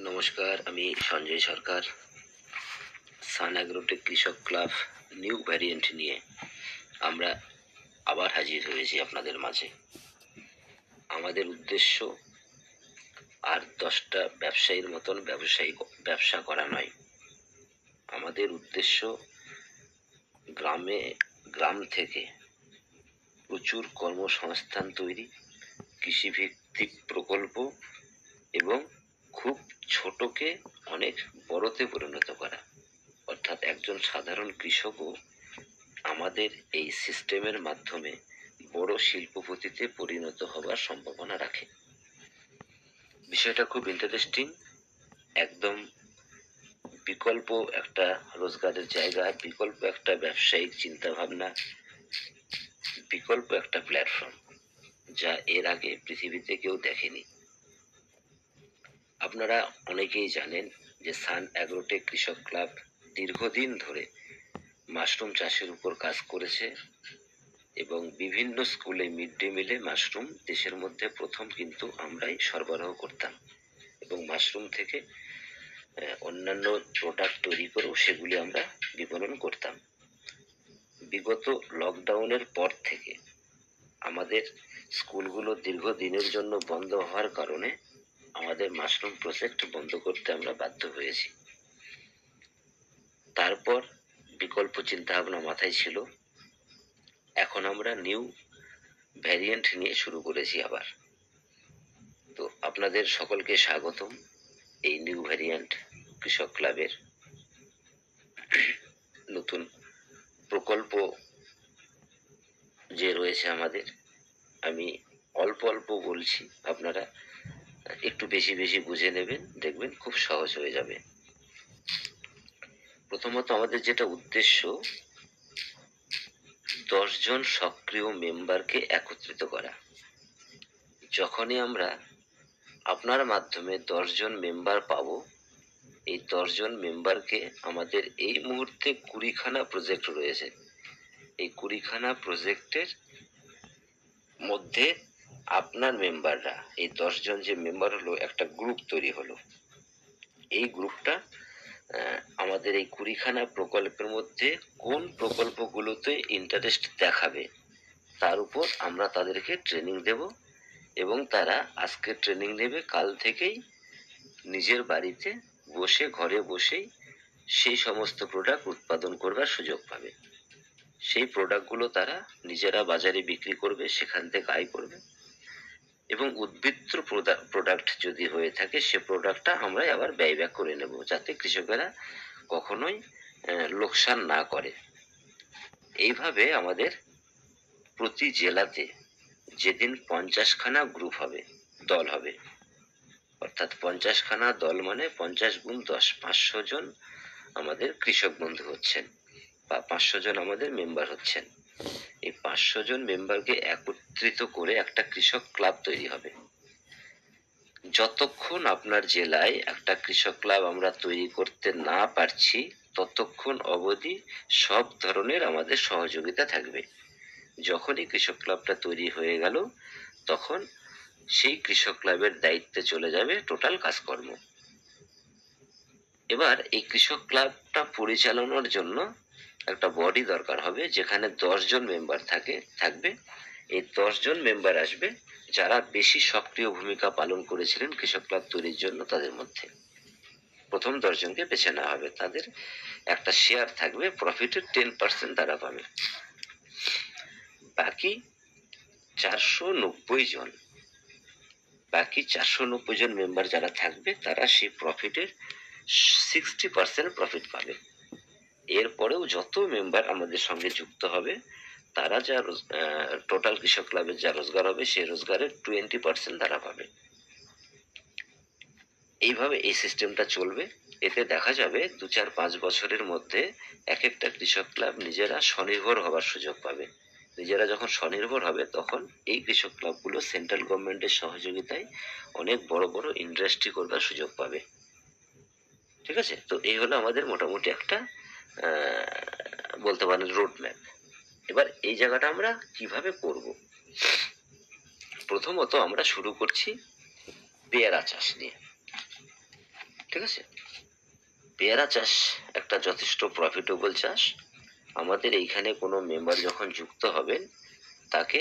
নমস্কার, আমি সঞ্জয় সরকার। সান অ্যাগ্রোটেক কৃষক ক্লাব নিউ ভ্যারিয়েন্ট নিয়ে আমরা আবার হাজির হয়েছি আপনাদের মাঝে। আমাদের উদ্দেশ্য আর 10টা ব্যবসায়ীর মতন ব্যবসা করা নয়। আমাদের উদ্দেশ্য গ্রাম থেকে প্রচুর কর্মসংস্থান তৈরি, কৃষিভিত্তিক প্রকল্প এবং খুব ছোটকে অনেক বড়তে পরিণত করা। অর্থাৎ একজন সাধারণ কৃষকও আমাদের এই সিস্টেমের মাধ্যমে বড় শিল্পপতিতে পরিণত হবার সম্ভাবনা রাখে। বিষয়টা খুব ইন্টারেস্টিং, একদম বিকল্প একটা রোজগারের জায়গা, বিকল্প একটা ব্যবসায়িক চিন্তাভাবনা, বিকল্প একটা প্ল্যাটফর্ম, যা এর আগে পৃথিবীতে কেউ দেখেনি। আপনারা অনেকেই জানেন যে সান অ্যাগ্রোটেক কৃষক ক্লাব দীর্ঘদিন ধরে মাশরুম চাষের উপর কাজ করেছে এবং বিভিন্ন স্কুলে মিড ডে মিলে মাশরুম দেশের মধ্যে প্রথম কিন্তু আমরাই সরবরাহ করতাম এবং মাশরুম থেকে অন্যান্য প্রোডাক্ট তৈরি করেও সেগুলি আমরা বিপণন করতাম। বিগত লকডাউনের পর থেকে আমাদের স্কুলগুলো দীর্ঘদিনের জন্য বন্ধ হওয়ার কারণে আমাদের মাশরুম প্রজেক্ট বন্ধ করতে আমরা বাধ্য হয়েছি। তারপর বিকল্প চিন্তা ভাবনা মাথায় ছিল, এখন আমরা নিউ ভ্যারিয়েন্ট নিয়ে শুরু করেছি আবার। তো আপনাদের সকলকে স্বাগতম এই নিউ ভ্যারিয়েন্ট কৃষক ক্লাবের নতুন প্রকল্প যে রয়েছে আমাদের। আমি অল্প অল্প বলছি, আপনারা একটু বেশি বেশি বুঝে নেবেন, দেখবেন খুব সহজ হয়ে যাবে। প্রথমত আমাদের যেটা উদ্দেশ্য, 10 জন সক্রিয় মেম্বারকে একত্রিত করা। যখনই আমরা আপনার মাধ্যমে 10 জন মেম্বার পাবো, এই 10 জন মেম্বারকে আমাদের এই মুহূর্তে 20খানা প্রজেক্ট রয়েছে। এই 20খানা প্রজেক্টের মধ্যে আপনার মেম্বাররা, এই 10 জন যে মেম্বার হলো, একটা গ্রুপ তৈরি হলো। এই গ্রুপটা আমাদের এই 20খানা প্রকল্পের মধ্যে কোন প্রকল্পগুলোতে ইন্টারেস্ট দেখাবে তার উপর আমরা তাদেরকে ট্রেনিং দেব এবং তারা আজকে ট্রেনিং নেবে, কাল থেকেই নিজের বাড়িতে বসে, ঘরে বসেই সেই সমস্ত প্রোডাক্ট উৎপাদন করবার সুযোগ পাবে। সেই প্রোডাক্টগুলো তারা নিজেরা বাজারে বিক্রি করবে, সেখান থেকে আয় করবে এবং উদ্বৃত্ত প্রোডাক্ট যদি হয়ে থাকে সে প্রোডাক্টটা আমরা আবার ব্যয়ব্যাক করে নেব, যাতে কৃষকেরা কখনোই লোকসান না করে। এইভাবে আমাদের প্রতি জেলাতে যেদিন 50খানা গ্রুপ হবে, দল হবে, অর্থাৎ 50খানা দল মানে 50 গুণ 10, 500 জন আমাদের কৃষক বন্ধু হচ্ছেন বা 500 জন আমাদের মেম্বার হচ্ছেন। এই 500 জন মেম্বারকে একত্রিত করে একটা কৃষক ক্লাব তৈরি হবে। যতক্ষণ আপনার জেলায় একটা কৃষক ক্লাব আমরা তৈরি করতে না পারছি, ততক্ষণ অবধি সব ধরনের আমাদের সহযোগিতা থাকবে। যখনই কৃষক ক্লাবটা তৈরি হয়ে গেল, তখন সেই কৃষক ক্লাবের দায়িত্বে চলে যাবে টোটাল কাজকর্ম। এবার এই কৃষক ক্লাবটা পরিচালনার জন্য একটা বডি দরকার হবে, যেখানে 10 জন মেম্বার থাকবে। এই 10 জন মেম্বার আসবে যারা বেশি সক্রিয় ভূমিকা পালন করেছিলেন কৃষক ক্লাব তৈরির জন্য। তাদের মধ্যে প্রথম 10 জনকে বেছে নেওয়া হবে, তাদের একটা শেয়ার থাকবে, প্রফিটের 10% তারা পাবে। বাকি 490 জন মেম্বার যারা থাকবে, তারা সেই প্রফিটের 60% প্রফিট পাবে। এরপরেও যত মেম্বার আমাদের সঙ্গে যুক্ত হবে, তারা যা টোটাল কৃষক ক্লাবের যা রোজগার হবে, সেই রোজগারের 20% তারা পাবে। এইভাবে এই সিস্টেমটা চলবে। এতে দেখা যাবে 2-4-5 বছরের মধ্যে এক একটা কৃষক ক্লাব নিজেরা স্বনির্ভর হবার সুযোগ পাবে। নিজেরা যখন স্বনির্ভর হবে, তখন এই কৃষক ক্লাবগুলো সেন্ট্রাল গভর্নমেন্টের সহযোগিতায় অনেক বড় বড় ইন্ডাস্ট্রি করবার সুযোগ পাবে। ঠিক আছে? তো এই হলো আমাদের মোটামুটি একটা বলতে পারেন রোড ম্যাপ। এবার এই জায়গাটা আমরা কিভাবে করব? প্রথমত আমরা শুরু করছি পেয়ারা চাষ নিয়ে। ঠিক আছে? পেয়ারা চাষ একটা যথেষ্ট প্রফিটেবল চাষ। আমাদের এইখানে কোনো মেম্বার যখন যুক্ত হবেন, তাকে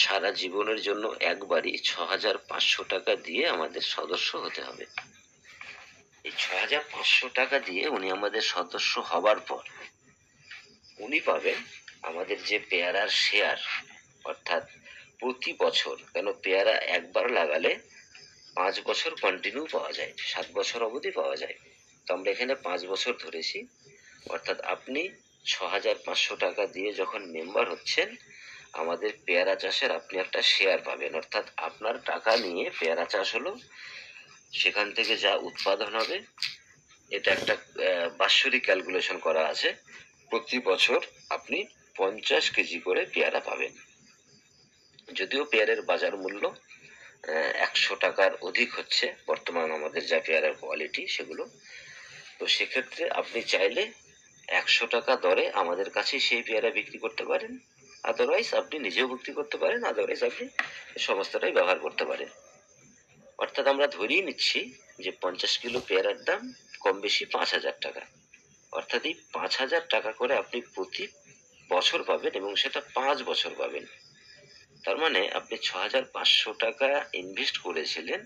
সারা জীবনের জন্য একবারই 6,500 টাকা দিয়ে আমাদের সদস্য হতে হবে। এই 6,500 টাকা দিয়ে উনি আমাদের সদস্য হবার পর উনি পাবেন আমাদের যে পেয়ারার শেয়ার, অর্থাৎ প্রতি বছর, কেন পেয়ারা একবার লাগালে 5 বছর কন্টিনিউ পাওয়া যায়, 7 বছর অবধি পাওয়া যায়। তো আমরা এখানে 5 বছর ধরেছি, অর্থাৎ আপনি 6,500 টাকা দিয়ে যখন মেম্বার হচ্ছেন, আমাদের পেয়ারা চাষের আপনি একটা শেয়ার পাবেন। অর্থাৎ আপনার টাকা নিয়ে পেয়ারা চাষ হলো, সেখান থেকে যা উৎপাদন হবে, এটা একটা বাৎসরিক ক্যালকুলেশন করা আছে, প্রতি বছর আপনি 50 কেজি করে পেয়ারা পাবেন। যদিও পেয়ারের বাজার মূল্য 100 টাকার অধিক হচ্ছে বর্তমান আমাদের যা পেয়ারার কোয়ালিটি সেগুলো, তো সেক্ষেত্রে আপনি চাইলে 100 টাকা দরে আমাদের কাছে সেই পেয়ারা বিক্রি করতে পারেন, আদারওয়াইজ আপনি নিজেও বিক্রি করতে পারেন, আদারওয়াইজ আপনি সমস্তটাই ব্যবহার করতে পারেন। অর্থাৎ আমরা ধরেই নিচ্ছি যে 50 কিলো পেয়ারার দাম কম বেশি 5,000 টাকা, অর্থাৎ এই 5,000 টাকা করে আপনি প্রতি বছর পাবেন এবং সেটা 5 বছর পাবেন। তার মানে আপনি 6,500 টাকা ইনভেস্ট করেছিলেন,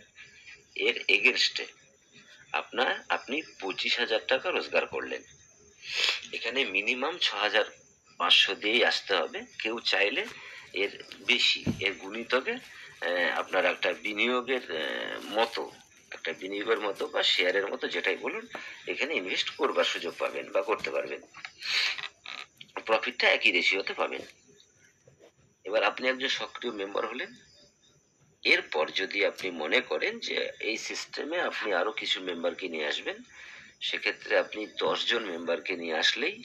এর এগেনস্টে আপনি 25,000 টাকা রোজগার করলেন। এখানে মিনিমাম 6,500 দিয়েই আসতে হবে। কেউ চাইলে এর বেশি, এর গুণিতকে আপনার একটা বিনিয়োগের মতো বা শেয়ারের মতো, যেটাই বলুন, এখানে ইনভেস্ট করবার সুযোগ পাবেন বা করতে পারবেন। প্রফিটটা একই রেশিওতে পাবেন। এবার আপনি একজন সক্রিয় মেম্বার হলেন। এরপর যদি আপনি মনে করেন যে এই সিস্টেমে আপনি আরো কিছু মেম্বারকে নিয়ে আসবেন, সেক্ষেত্রে আপনি 10 জন মেম্বারকে নিয়ে আসলেই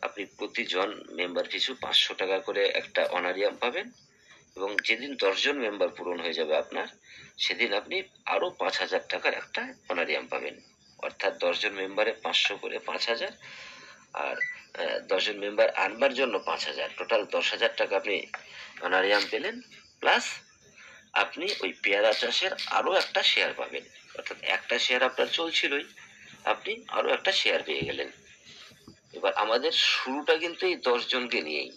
আপনি প্রতিজন মেম্বার পিছু 500 টাকা করে একটা অনারিয়াম পাবেন, এবং যেদিন 10 জন মেম্বার পূরণ হয়ে যাবে আপনার, সেদিন আপনি আরো 5,000 টাকার একটা অনারিয়াম পাবেন। অর্থাৎ 10 জন মেম্বারে 500 করে 5,000, আর 10 জন মেম্বার আনবার জন্য 5,000, টোটাল 10,000 টাকা আপনি অনারিয়াম পেলেন। প্লাস আপনি ওই পেয়ারা চাষের আরো একটা শেয়ার পাবেন, অর্থাৎ একটা শেয়ার আপনার চলছিলই, আপনি আরো একটা শেয়ার পেয়ে গেলেন। এবার আমাদের শুরুটা কিন্তু এই 10 জনকে নিয়েই।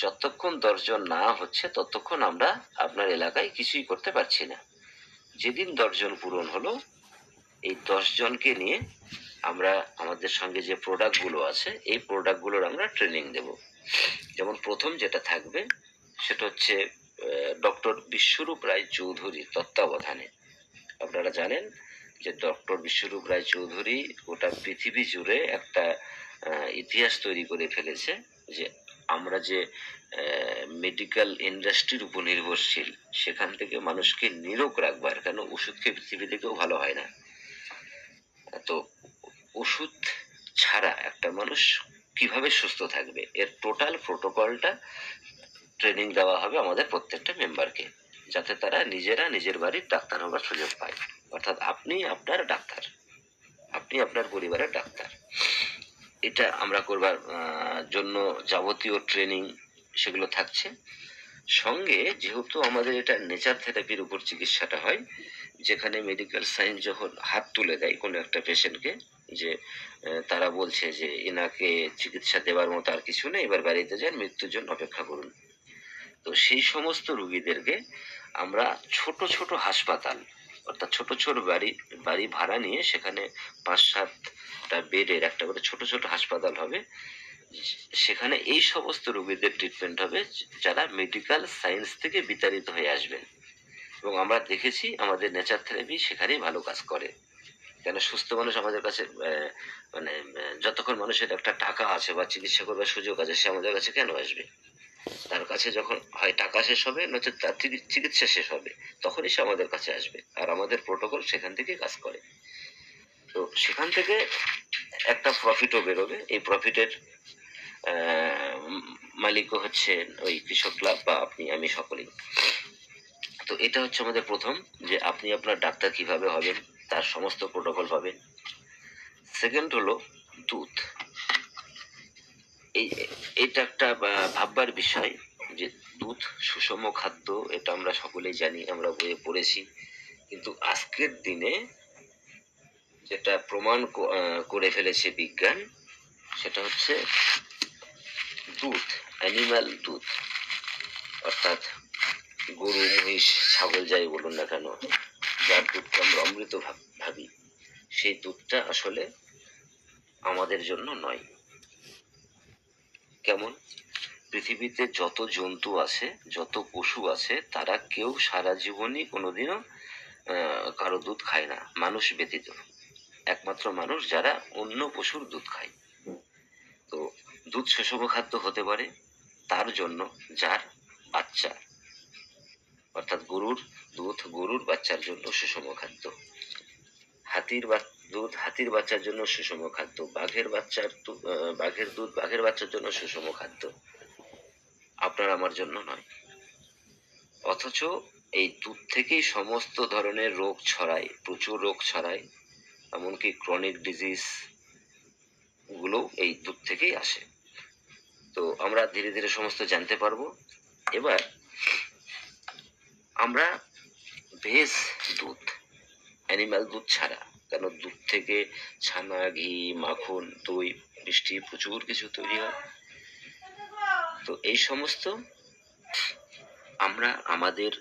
যতক্ষণ 10 জন না হচ্ছে ততক্ষণ আমরা আপনার এলাকায় কিছুই করতে পারছি না। যেদিন 10 জন পূরণ হলো, এই 10 জনকে নিয়ে আমরা আমাদের সঙ্গে যে প্রোডাক্টগুলো আছে, এই প্রোডাক্টগুলোর আমরা ট্রেনিং দেব। যেমন প্রথম যেটা থাকবে সেটা হচ্ছে ডক্টর বিশ্বরূপ রায় চৌধুরীর তত্ত্বাবধানে। আপনারা জানেন যে ডক্টর বিশ্বরূপ রায় চৌধুরী গোটা পৃথিবী জুড়ে একটা ইতিহাস তৈরি করে ফেলেছে, যে আমরা যে মেডিকেল ইন্ডাস্ট্রির উপর নির্ভরশীল, সেখান থেকে মানুষকে নিরোগ রাখবার, কেন ওষুধ খেয়ে পৃথিবী থেকেও ভালো হয় না, তো ওষুধ ছাড়া একটা মানুষ কিভাবে সুস্থ থাকবে, এর টোটাল প্রোটোকলটা ট্রেনিং দেওয়া হবে আমাদের প্রত্যেকটা মেম্বারকে, যাতে তারা নিজেরা নিজের বাড়ির ডাক্তার হবার সুযোগ পায়। অর্থাৎ আপনি আপনার ডাক্তার, আপনি আপনার পরিবারের ডাক্তার। এটা আমরা করবার জন্য যাবতীয় ট্রেনিং সেগুলো থাকছে। সঙ্গে যেহেতু আমাদের এটা নেচার থেরাপির উপর চিকিৎসাটা হয়, যেখানে মেডিকেল সায়েন্স যখন হাত তুলে দেয় কোনো একটা পেশেন্টকে, যে তারা বলছে যে এনাকে চিকিৎসা দেওয়ার মতো আর কিছু নেই, এবার বাড়িতে যান, মৃত্যুর জন্য অপেক্ষা করুন, তো সেই সমস্ত রোগীদেরকে আমরা ছোট ছোট হাসপাতাল, অর্থাৎ ছোট ছোট বাড়ি ভাড়া নিয়ে সেখানে 5-7টা বেডের একটা করে ছোট ছোট হাসপাতাল হবে, সেখানে এই সমস্ত রোগীদের ট্রিটমেন্ট হবে যারা মেডিকেল সায়েন্স থেকে বিতাড়িত হয়ে আসবেন। এবং আমরা দেখেছি আমাদের নেচার থেরাপি সেখানেই ভালো কাজ করে। কেন সুস্থ মানুষ আমাদের কাছে মানে যতক্ষণ মানুষের একটা টাকা আছে বা চিকিৎসা করবার সুযোগ আছে, সে আমাদের কাছে কেন আসবে? তার কাছে যখন হয় টাকা শেষ হবে, নয়তো তার চিকিৎসা শেষ হবে, তখনই সে আমাদের কাছে আসবে। আর আমাদের প্রোটোকল সেখান থেকে কাজ করে। তো সেখান থেকে একটা প্রফিটও বেরোবে। এই প্রফিটের মালিকও হচ্ছে ওই কৃষক ক্লাব বা আপনি আমি সকলেই। তো এটা হচ্ছে আমাদের প্রথম, যে আপনি আপনার ডাক্তার কিভাবে হবেন তার সমস্ত প্রোটোকল পাবেন। সেকেন্ড হলো দুধ। এটা একটা ভাববার বিষয়, যে দুধ সুষম খাদ্য, এটা আমরা সকলেই জানি, আমরা বইয়ে পড়েছি। কিন্তু আজকের দিনে যেটা প্রমাণ করে ফেলেছে বিজ্ঞান, সেটা হচ্ছে দুধ, অ্যানিম্যাল দুধ, অর্থাৎ গরু, মহিষ, ছাগল যাই বলুন না কেন, যার দুধকে আমরা অমৃত ভাবি, সেই দুধটা আসলে আমাদের জন্য নয়। কেমন? পৃথিবীতে যত জন্তু আছে, যত পশু আছে, তারা কেউ সারা জীবনই কোনোদিনও কারো দুধ খায় না, মানুষ ব্যতীত। একমাত্র মানুষ যারা অন্য পশুর দুধ খায়। তো দুধ সুষম খাদ্য হতে পারে তার জন্য যার বাচ্চা, অর্থাৎ গরুর দুধ গরুর বাচ্চার জন্য সুষম খাদ্য, দুধ হাতির বাচ্চার জন্য সুষম খাদ্য, বাঘের দুধ বাঘের বাচ্চার জন্য সুষম খাদ্য, আপনার আমার জন্য নয়। অথচ এই দুধ থেকেই সমস্ত ধরনের রোগ ছড়ায়, প্রচুর রোগ ছড়ায়, এমনকি ক্রনিক ডিজিজ গুলো এই দুধ থেকেই আসে। তো আমরা ধীরে ধীরে সমস্ত জানতে পারবো। এবার আমরা ভেজ দুধ, অ্যানিম্যাল দুধ ছাড়া, কেন দুধ থেকে ছানা, ঘি, মাখন, দই, মিষ্টি প্রচুর কিছু তৈরি হয়। তো এই সমস্ত আমরা আমাদের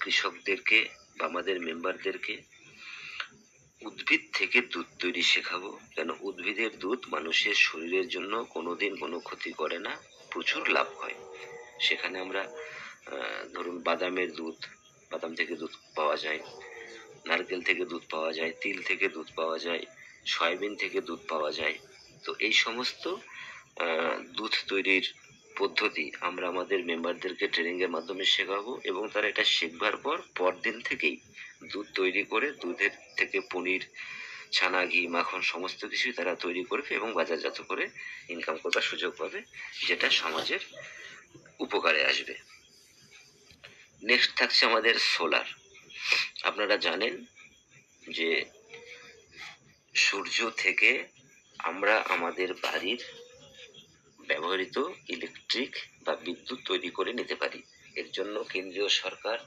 কৃষকদেরকে বা আমাদের মেম্বারদেরকে উদ্ভিদ থেকে দুধ তৈরি শেখাবো, কেন উদ্ভিদের দুধ মানুষের শরীরের জন্য কোনোদিন কোনো ক্ষতি করে না, প্রচুর লাভ হয়। সেখানে আমরা ধরুন বাদামের দুধ, বাদাম থেকে দুধ পাওয়া যায়, নারকেল থেকে দুধ পাওয়া যায়, তিল থেকে দুধ পাওয়া যায়, সয়াবিন থেকে দুধ পাওয়া যায়। তো এই সমস্ত দুধ তৈরির পদ্ধতি আমরা আমাদের মেম্বারদেরকে ট্রেনিং এর মাধ্যমে শেখাবো, এবং তারা এটা শেখবার পর পরদিন থেকেই দুধ তৈরি করে দুধের থেকে পনির, ছানা, ঘি, মাখন সমস্ত কিছুই তারা তৈরি করবে এবং বাজারজাত করে ইনকাম করার সুযোগ পাবে, যেটা সমাজের উপকারে আসবে। নেক্সট থাকছে আমাদের সোলার। আপনারা জানেন যে সূর্য থেকে আমরা আমাদের বাড়ির ব্যবহৃত ইলেকট্রিক বা বিদ্যুৎ তৈরি করে নিতে পারি। এর জন্য কেন্দ্রীয় সরকার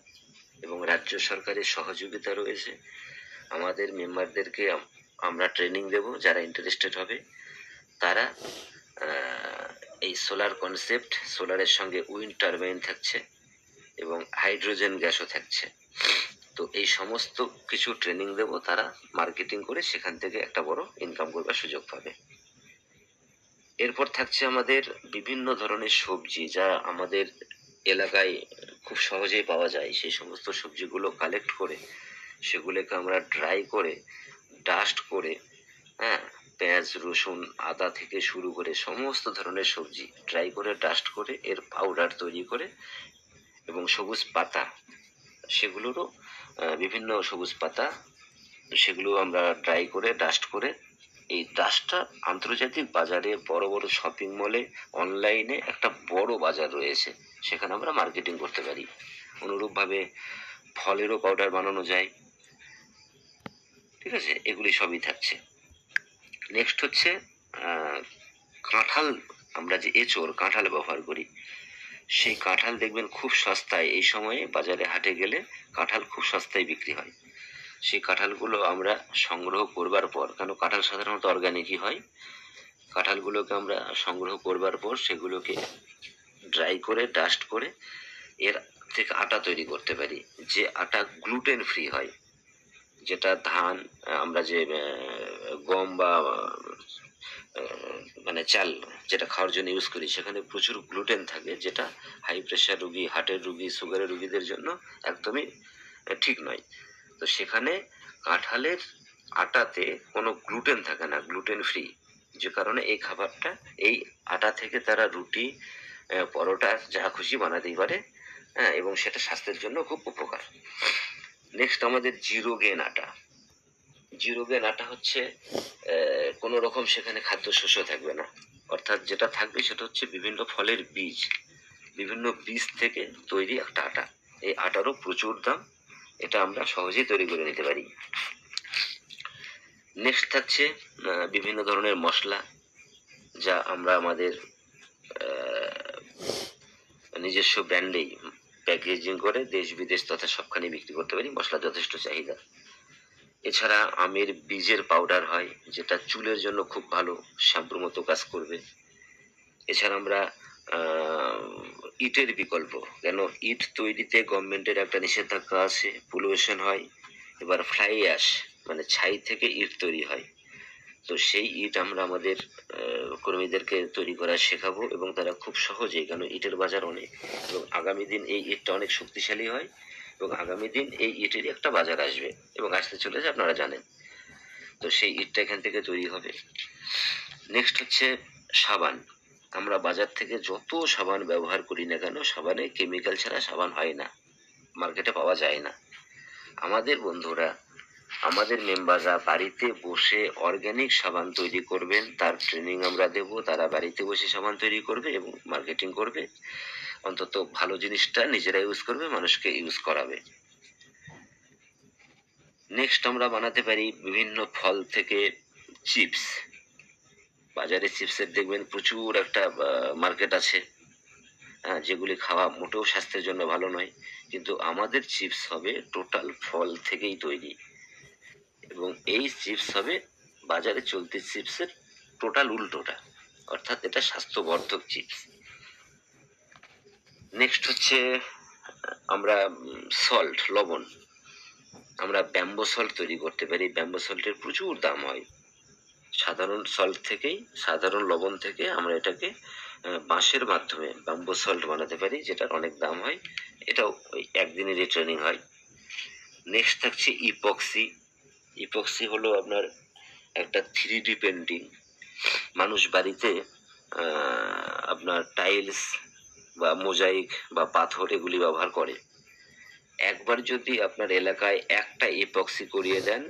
এবং রাজ্য সরকারের সহযোগিতা রয়েছে। আমাদের মেম্বারদেরকে আমরা ট্রেনিং দেব, যারা ইন্টারেস্টেড হবে তারা এই সোলার কনসেপ্ট, সোলারের সঙ্গে উইন্ড টারবাইন থাকছে এবং হাইড্রোজেন গ্যাসও থাকছে। তো এই সমস্ত কিছু ট্রেনিং দেব, তারা মার্কেটিং করে সেখান থেকে একটা বড় ইনকাম করবার সুযোগ পাবে। এরপর থাকছে আমাদের বিভিন্ন ধরনের সবজি, যা আমাদের এলাকায় খুব সহজেই পাওয়া যায়। সেই সমস্ত সবজিগুলো কালেক্ট করে সেগুলোকে আমরা ড্রাই করে, ডাস্ট করে, পেঁয়াজ, রসুন, আদা থেকে শুরু করে সমস্ত ধরনের সবজি ড্রাই করে, ডাস্ট করে এর পাউডার তৈরি করে, এবং সবুজ পাতা, সেগুলোরও বিভিন্ন সবুজ পাতা, সেগুলো আমরা ড্রাই করে, ডাস্ট করে, এই ডাস্টটা আন্তর্জাতিক বাজারে, বড় বড় শপিং মলে, অনলাইনে একটা বড় বাজার রয়েছে, সেখানে আমরা মার্কেটিং করতে পারি। অনুরূপভাবে ফলেরও পাউডার বানানো যায়। ঠিক আছে, এগুলি সবই থাকছে। নেক্সট হচ্ছে কাঁঠাল। আমরা যে এঁচোড়, কাঁঠাল ব্যবহার করি, সেই কাঁঠাল দেখবেন খুব সস্তায়, এই সময়ে বাজারে হাটে গেলে কাঁঠাল খুব সস্তায় বিক্রি হয়। সেই কাঁঠালগুলো আমরা সংগ্রহ করবার পর, কেন কাঁঠাল সাধারণত অর্গানিকই হয়, কাঁঠালগুলোকে আমরা সংগ্রহ করবার পর সেগুলোকে ড্রাই করে, ডাস্ট করে এর থেকে আটা তৈরি করতে পারি, যে আটা গ্লুটেন ফ্রি হয়। যেটা ধান, আমরা যে গম বা মানে চাল যেটা খাওয়ার জন্য ইউজ করি, সেখানে প্রচুর গ্লুটেন থাকে, যেটা হাই প্রেশার রোগী, হার্টের রোগী, সুগারের রোগীদের জন্য একদমই ঠিক নয়। তো সেখানে কাঁঠালের আটাতে কোনো গ্লুটেন থাকে না, গ্লুটেন ফ্রি, যে কারণে এই খাবারটা, এই আটা থেকে তারা রুটি, পরোটা যা খুশি বানাতেই পারে, এবং সেটা স্বাস্থ্যের জন্য খুব উপকার। নেক্সট আমাদের জিরো গেন আটা। জিরো গেন আটা হচ্ছে কোনো রকম সেখানে খাদ্যশস্য থাকবে না, অর্থাৎ যেটা থাকবে সেটা হচ্ছে বিভিন্ন ফলের বীজ, বিভিন্ন বীজ থেকে তৈরি একটা আটা। এই আটারও প্রচুর দাম, এটা আমরা সহজেই তৈরি করে নিতে পারি। নেক্সট থাকছে বিভিন্ন ধরনের মশলা, যা আমরা আমাদের নিজস্ব ব্র্যান্ডেই প্যাকেজিং করে দেশ বিদেশ তথা সবখানে বিক্রি করতে পারি। মশলা যথেষ্ট চাহিদা। এছাড়া আমের বীজের পাউডার হয়, যেটা চুলের জন্য খুব ভালো, শ্যাম্পুর মতো কাজ করবে। এছাড়া আমরা ইটের বিকল্প, কেন ইট তৈরিতে গভর্নমেন্টের একটা নিষেধাজ্ঞা আছে, পলিউশন হয়। এবার ফ্লাই অ্যাশ মানে ছাই থেকে ইট তৈরি হয়, তো সেই ইট আমরা আমাদের কর্মীদেরকে তৈরি করা শেখাবো, এবং তারা খুব সহজেই, কারণ ইটের বাজার অনেক, এবং আগামী দিন এই ইটটা অনেক শক্তিশালী হয়, এবং আগামী দিন এই ইটেরই একটা বাজার আসবে এবং আসতে চলেছে, আপনারা জানেন। তো সেই ইটটা এখান থেকে তৈরি হবে। নেক্সট হচ্ছে সাবান। আমরা বাজার থেকে যত সাবান ব্যবহার করি না কেন, সাবানে কেমিক্যাল ছাড়া সাবান হয় না, মার্কেটে পাওয়া যায় না। আমাদের বন্ধুরা, আমাদের মেম্বাররা বাড়িতে বসে অর্গানিক সাবান তৈরি করবেন, তার ট্রেনিং আমরা দেব, তারা বাড়িতে বসে সাবান তৈরি করবে এবং মার্কেটিং করবে, অন্তত ভালো জিনিসটা নিজেরা ইউজ করবে, মানুষকে ইউজ করাবে। নেক্সট আমরা বানাতে পারি বিভিন্ন ফল থেকে চিপস। বাজারে চিপসের দেখবেন প্রচুর একটা মার্কেট আছে, যেগুলি খাওয়া মোটেও স্বাস্থ্যের জন্য ভালো নয়, কিন্তু আমাদের চিপস হবে টোটাল ফল থেকেই তৈরি, এবং এই চিপস হবে বাজারে চলতি চিপসের টোটাল উল্টোটা, অর্থাৎ এটা স্বাস্থ্যবর্ধক চিপস। নেক্সট হচ্ছে আমরা সল্ট, লবণ। আমরা ব্যাম্বো সল্ট তৈরি করতে পারি, ব্যাম্বো সল্টের প্রচুর দাম হয়। সাধারণ সল্ট থেকেই, সাধারণ লবণ থেকে আমরা এটাকে বাঁশের মাধ্যমে ব্যাম্বো সল্ট বানাতে পারি, যেটার অনেক দাম হয়, এটাও ওই একদিনেরই ট্রেনিং হয়। নেক্সট থাকছে ইপক্সি। ইপক্সি হলো আপনার একটা 3D পেন্টিং। মানুষ বাড়িতে আপনার টাইলস বা মোজাইক বা পাথর এগুলি ব্যবহার করে। একবার যদি আপনার এলাকায় একটা ইপক্সি করিয়ে দেন,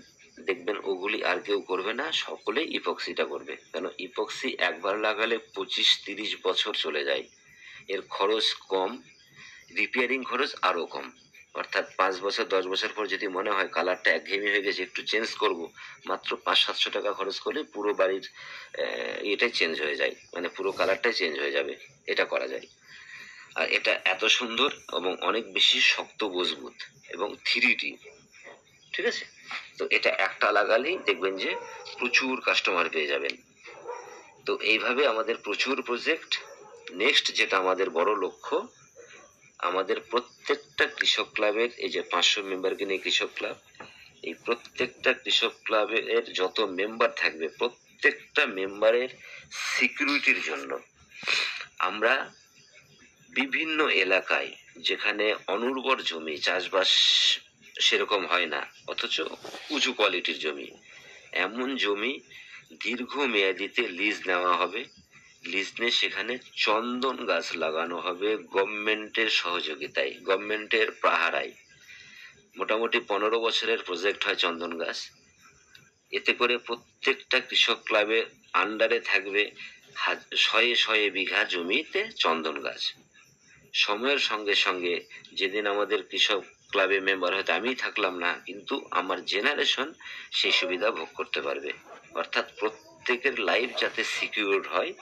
দেখবেন ওগুলি আর কেউ করবে না, সকলে ইপক্সিটা করবে, কেন ইপক্সি একবার লাগালে 25-30 বছর চলে যায়। এর খরচ কম, রিপেয়ারিং খরচ আরো কম, অর্থাৎ 5 বছর 10 বছর পর যদি মনে হয় কালারটা একঘেয়েমি হয়ে গেছে, একটু চেঞ্জ করব, মাত্র 500-700 টাকা খরচ করলে পুরো বাড়ির এটাই চেঞ্জ হয়ে যায়, মানে পুরো কালারটাই চেঞ্জ হয়ে যাবে, এটা করা যায়। আর এটা এত সুন্দর এবং অনেক বেশি শক্ত, মজবুত এবং 3D, ঠিক আছে? তো এটা একটা লাগালেই দেখবেন যে প্রচুর কাস্টমার পেয়ে যাবেন। তো এইভাবে আমাদের প্রচুর প্রজেক্ট। নেক্সট যেটা আমাদের বড় লক্ষ্য, আমাদের প্রত্যেকটা কৃষক ক্লাবের, এই যে 500 মেম্বারকে নিয়ে কৃষক ক্লাব, এই প্রত্যেকটা কৃষক ক্লাবের যত মেম্বার থাকবে, প্রত্যেকটা মেম্বারের সিকিউরিটির জন্য আমরা বিভিন্ন এলাকায়, যেখানে অনুর্বর জমি, চাষবাস সেরকম হয় না, অথচ উঁচু কোয়ালিটির জমি, এমন জমি দীর্ঘমেয়াদিতে লিজ নেওয়া হবে। লিজ নিয়ে সেখানে চন্দন গাছ লাগানো হবে গভর্নমেন্টের সহযোগিতায়, গভর্নমেন্টের পাহারায়। মোটামুটি 15 বছরের প্রজেক্ট হয় চন্দন গাছ। এতে করে প্রত্যেকটা কৃষক ক্লাবের আন্ডারে থাকবে শয়ে শয়ে বিঘা জমিতে চন্দন গাছ। সময়ের সঙ্গে সঙ্গে যেদিন আমাদের কৃষক ক্লাবে মেম্বার হয়তো আমি থাকলাম না, কিন্তু আমার জেনারেশন সেই সুবিধা ভোগ করতে পারবে, অর্থাৎ প্রত্যেকের লাইফ যাতে সিকিউর হয়।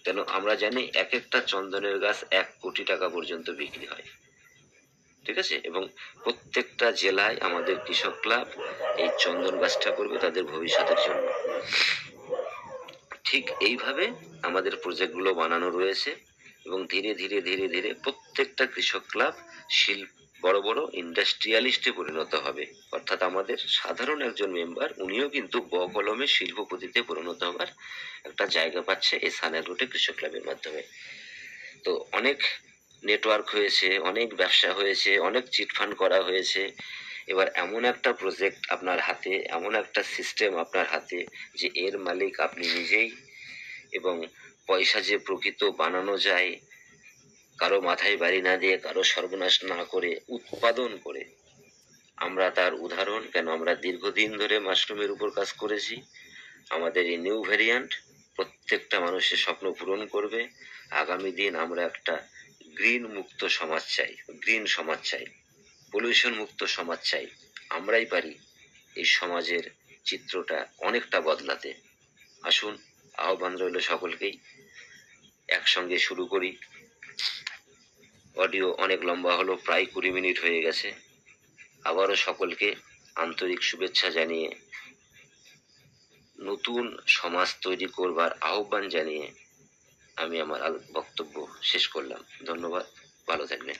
কেন আমরা জানি এক একটা চন্দনের গাছ 1 কোটি টাকা পর্যন্ত বিক্রি হয়, ঠিক আছে? এবং প্রত্যেকটা জেলায় আমাদের কৃষক ক্লাব এই চন্দন গাছটা করবে তাদের ভবিষ্যতের জন্য। ঠিক এইভাবে আমাদের প্রজেক্টগুলো বানানো রয়েছে, এবং ধীরে ধীরে ধীরে ধীরে প্রত্যেকটা কৃষক ক্লাব বড় বড় ইন্ডাস্ট্রিয়ালিস্টে পরিণত হবে, অর্থাৎ আমাদের সাধারণ একজন মেম্বার উনিও কিন্তু বকলমে শিল্পপতিতে পরিণত হবার একটা জায়গা পাচ্ছে এই সানের রুটে কৃষক ক্লাবের মাধ্যমে। তো অনেক নেটওয়ার্ক হয়েছে, অনেক ব্যবসা হয়েছে, অনেক চিটফান্ড করা হয়েছে। এবার এমন একটা প্রজেক্ট আপনার হাতে, এমন একটা সিস্টেম আপনার হাতে, যে এর মালিক আপনি নিজেই, এবং পয়সা যে প্রকৃত বানানো যায়, কারো মাথায় বাড়ি না দিয়ে, কারো সর্বনাশ না করে, উৎপাদন করে, আমরা তার উদাহরণ। কেন আমরা দীর্ঘদিন ধরে মাশরুমের উপর কাজ করেছি। আমাদের এই নিউ ভ্যারিয়েন্ট প্রত্যেকটা মানুষের স্বপ্ন পূরণ করবে। আগামী দিন আমরা একটা গ্রিন মুক্ত সমাজ চাই, গ্রিন সমাজ চাই, পলিউশন মুক্ত সমাজ চাই। আমরাই পারি এই সমাজের চিত্রটা অনেকটা বদলাতে। আসুন, আহ্বান রইল সকলকেই, একসঙ্গে শুরু করি। অডিও অনেক লম্বা হলো, প্রায় 20 মিনিট হয়ে গেছে। আবারও সকলকে আন্তরিক শুভেচ্ছা জানিয়ে, নতুন সমাজ তৈরি করবার আহ্বান জানিয়ে আমি আমার বক্তব্য শেষ করলাম। ধন্যবাদ, ভালো থাকবেন।